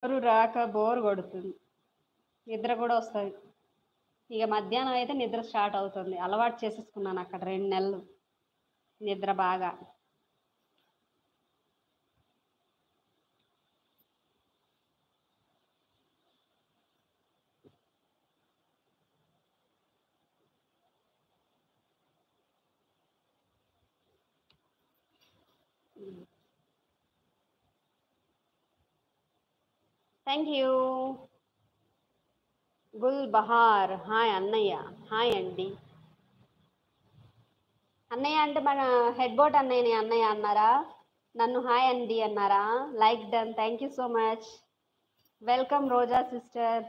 ఎవరు రాక బోర్ కొడుతుంది. నిద్ర కూడా వస్తది. ఇక మధ్యాహ్నం అయితే నిద్ర స్టార్ట్ అవుతుంది. అలవాటు చేసేసుకున్నాను అక్కడ 2 నెలలు నిద్ర బాగా. Thank you. Gul Bahar hi అన్నయ్య. హాయ్ అండి. అన్నయ్య అంటే మన హెడ్ బోట్ అన్నయ్యని అన్నయ్య అన్నారా? నన్ను హాయ్ అండి అన్నారా? Like done. Thank you so much. Welcome Roja sister.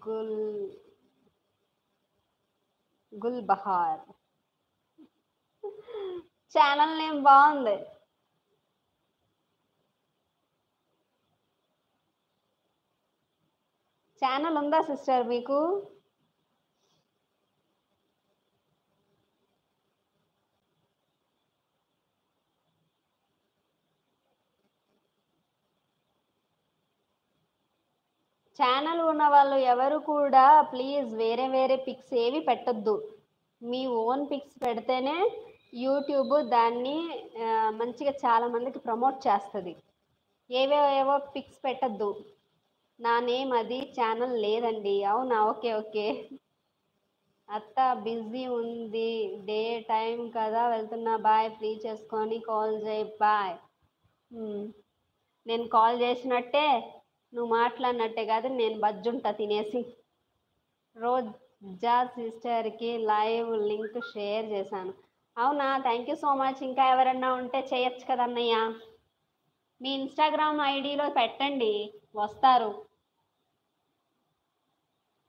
Gul Gul Bahar channel name బాగుంది. ఛానల్ ఉందా సిస్టర్ మీకు? ఛానల్ ఉన్న వాళ్ళు ఎవరు కూడా ప్లీజ్ వేరే వేరే పిక్స్ ఏవి పెట్టొద్దు. మీ ఓన్ పిక్స్ పెడితేనే యూట్యూబ్ దాన్ని మంచిగా చాలా మందికి ప్రమోట్ చేస్తుంది. ఏవో పిక్స్ పెట్టద్దు. నా నేమ్ అది ఛానల్ లేదండి. అవునా? Okay okay. అత్త బిజీ ఉంది, డే టైం కదా వెళ్తున్నా, బాయ్, ఫ్రీ చేసుకొని కాల్ చేయి, బాయ్. నేను కాల్ చేసినట్టే నువ్వు మాట్లాడినట్టే కాదు, నేను బజ్జుంటా తినేసి. రోజా సిస్టర్కి లైవ్ లింక్ షేర్ చేశాను. అవునా? Thank you so much. ఇంకా ఎవరన్నా ఉంటే చేయొచ్చు కదా అన్నయ్య. మీ ఇన్స్టాగ్రామ్ ఐడిలో పెట్టండి, వస్తారు.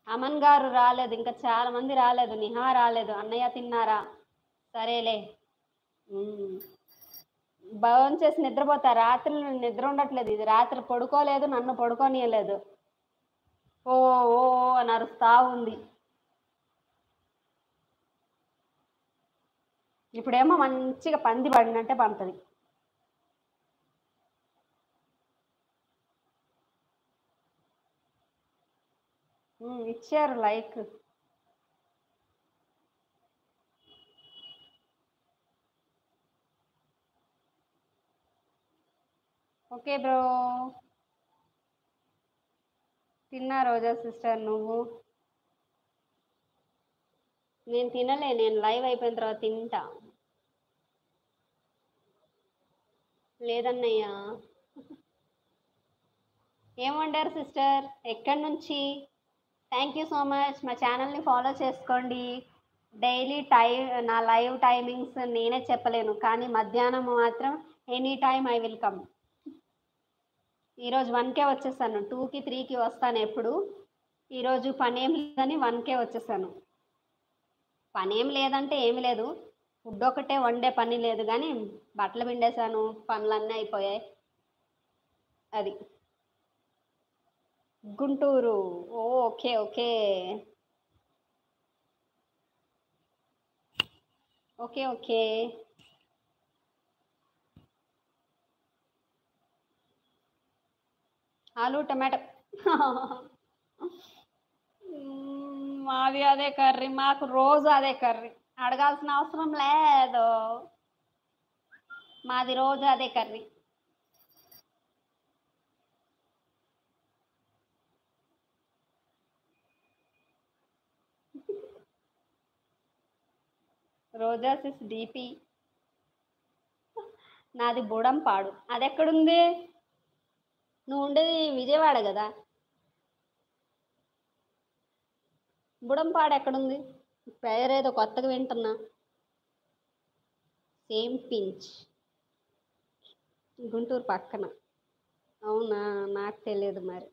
అమన్ గారు రాలేదు, ఇంకా చాలా మంది రాలేదు. నిహా రాలేదు. అన్నయ్య తిన్నారా? సరేలే. భోజనం చేసి నిద్రపోతా. రాత్రి నిద్ర ఉండట్లేదు. ఇది రాత్రి పడుకోలేదు, నన్ను పడుకోనియలేదు. ఓ ఓ అని అరుస్తా ఉంది. ఇప్పుడేమో మంచిగా పంది పడినట్టే పండుతుంది. ఇచ్చారు లైక్. Okay bro. తిన్నా రోజా సిస్టర్, నువ్వు? నేను తినలే, నేను లైవ్ అయిపోయిన తర్వాత తింటా. లేదన్నయ్యా. ఏం వండారు సిస్టర్? ఎక్కడి నుంచి? Thank you so much. మా ఛానల్ని ఫాలో చేసుకోండి. డైలీ నా లైవ్ టైమింగ్స్ నేనే చెప్పలేను, కానీ మధ్యాహ్నం మాత్రం any time I will come. ఈరోజు 1కే వచ్చేసాను. 2కి 3కి వస్తాను ఎప్పుడు. ఈరోజు పని ఏం లేదని 1కే వచ్చేసాను. పని ఏం లేదంటే ఏమి లేదు, ఫుడ్ ఒకటే వండే పని లేదు, కానీ బట్టలు పిండేశాను, పనులన్నీ అయిపోయాయి. అది. Guntur. Okay okay okay okay. ఆలు టమాటో. మాది అదే కర్రీ, మాకు రోజు అదే కర్రీ, అడగాల్సిన అవసరం లేదు. మాది రోజు అదే కర్రీ. రోజా సిస్ డిపి. నాది బుడంపాడు. అది ఎక్కడుంది? నువ్వు ఉండేది విజయవాడ కదా? బుడంపాడు ఎక్కడుంది? పేరేదో కొత్తగా వింటున్నా. Same pinch. గుంటూరు పక్కన. అవునా? నాకు తెలియదు మరి.